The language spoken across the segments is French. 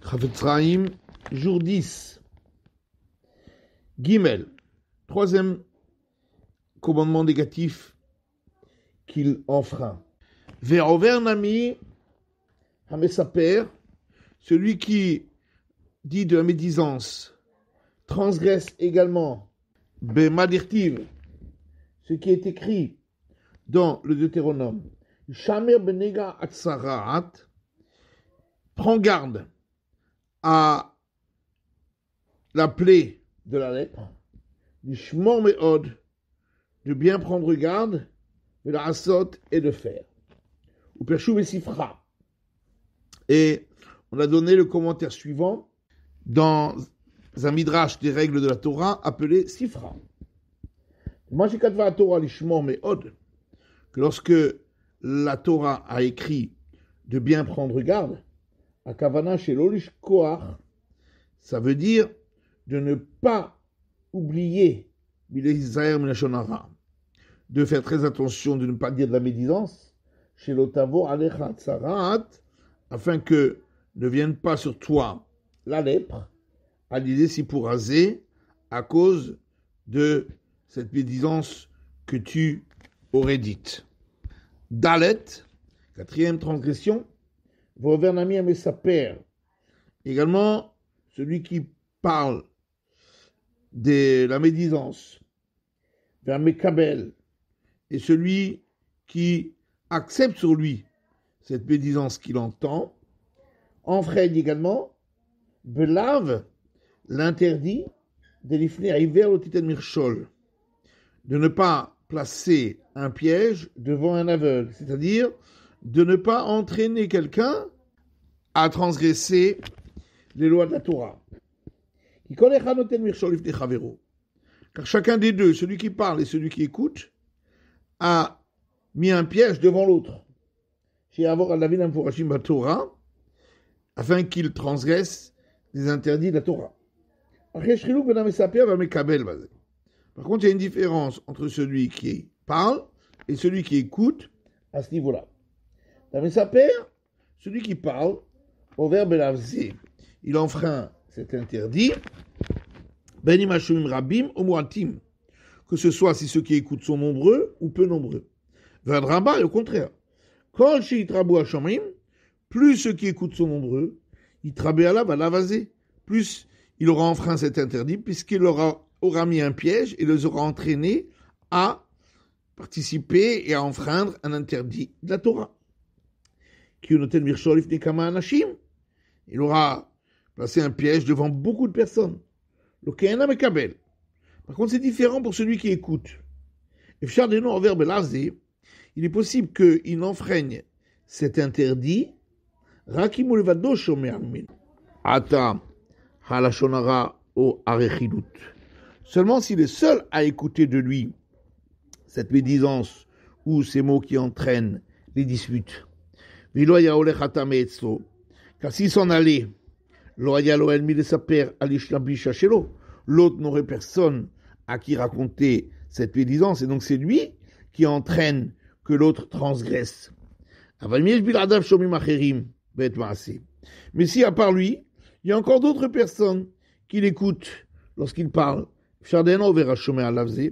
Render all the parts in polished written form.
Chafetz Chaim, jour 10. Gimel, troisième commandement négatif qu'il enfreint. Ve'over nami hamesaper, celui qui dit de la médisance, transgresse également bemadirtiv, ce qui est écrit dans le Deutéronome. Shamer benega atsarat, prend garde à la plaie de la lèpre, l'ishmor meod, de bien prendre garde, de la asot et de faire. Ou pershuv et sifra. Et on a donné le commentaire suivant dans un midrash des règles de la Torah appelé sifra. Moi j'ai katva la Torah l'ishmor meod, que lorsque la Torah a écrit de bien prendre garde, à Kavana chez l'Olish Koach, ça veut dire de ne pas oublier, de faire très attention de ne pas dire de la médisance, chez l'Otavo Alecha Tsarat, afin que ne vienne pas sur toi la lèpre, à l'idée si pour raser, à cause de cette médisance que tu aurais dite. Dalet, quatrième transgression, Vovernami Amesaper, également celui qui parle de la médisance, vers Mekabel, et celui qui accepte sur lui cette médisance qu'il entend, enfreint également, belave l'interdit de l'ifner à hiver au titan mirchol, de ne pas placer un piège devant un aveugle, c'est-à-dire de ne pas entraîner quelqu'un à transgresser les lois de la Torah. Car chacun des deux, celui qui parle et celui qui écoute, a mis un piège devant l'autre, afin qu'il transgresse les interdits de la Torah. Par contre, il y a une différence entre celui qui parle et celui qui écoute à ce niveau-là. Celui qui parle, au verbe lavzé, il enfreint cet interdit, rabim muatim, que ce soit si ceux qui écoutent sont nombreux ou peu nombreux. Vadraba, et au contraire, kol sheitrabu hashomrim, plus ceux qui écoutent sont nombreux, itrabe alav alavazé, plus il aura enfreint cet interdit, puisqu'il aura mis un piège et les aura entraînés à participer et à enfreindre un interdit de la Torah. Il aura placé un piège devant beaucoup de personnes. Par contre, c'est différent pour celui qui écoute. Il est possible qu'il enfreigne cet interdit seulement s'il est seul à écouter de lui cette médisance ou ces mots qui entraînent les disputes. Car s'il s'en allait, l'autre n'aurait personne à qui raconter cette médisance, et donc c'est lui qui entraîne que l'autre transgresse. Mais si à part lui, il y a encore d'autres personnes qui l'écoutent lorsqu'il parle, peut-être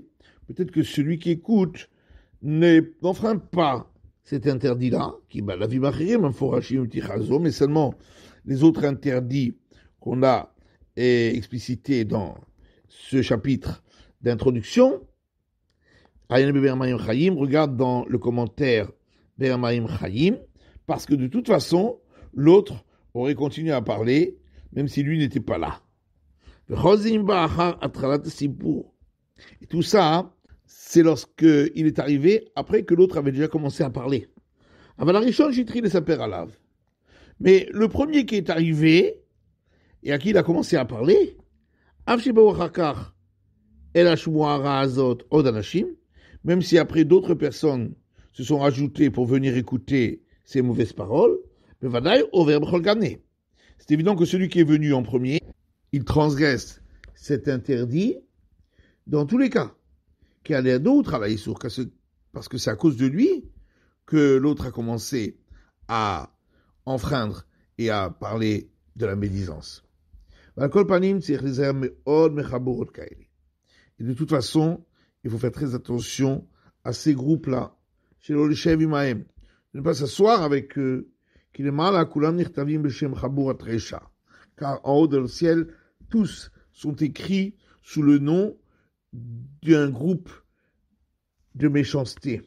que celui qui écoute n'enfreint pas cet interdit-là, mais seulement les autres interdits qu'on a explicités dans ce chapitre d'introduction. Regarde dans le commentaire Bermaim Chaim, parce que de toute façon, l'autre aurait continué à parler, même si lui n'était pas là. Et tout ça, c'est lorsqu'il est arrivé après que l'autre avait déjà commencé à parler. Mais le premier qui est arrivé et à qui il a commencé à parler, même si après d'autres personnes se sont rajoutées pour venir écouter ces mauvaises paroles, c'est évident que celui qui est venu en premier, il transgresse cet interdit dans tous les cas. Parce que c'est à cause de lui que l'autre a commencé à enfreindre et à parler de la médisance. Et de toute façon, il faut faire très attention à ces groupes-là. De ne pas s'asseoir avec eux, car en haut dans le ciel, tous sont écrits sous le nom d'un groupe de méchanceté.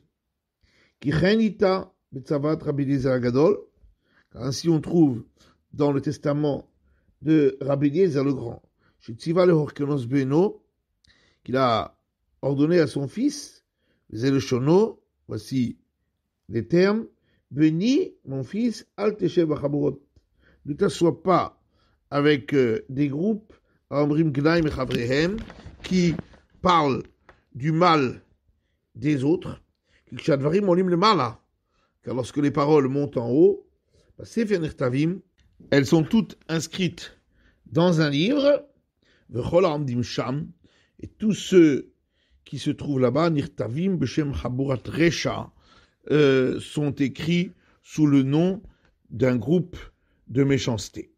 Car ainsi on trouve dans le testament de Rabbi Eliezer le Grand, qu'il a ordonné à son fils, voici les termes, béni mon fils, al teshev b'chaburot, ne t'assois pas avec des groupes qui parlent du mal des autres, car lorsque les paroles montent en haut, elles sont toutes inscrites dans un livre, et tous ceux qui se trouvent là-bas, sont écrits sous le nom d'un groupe de méchanceté.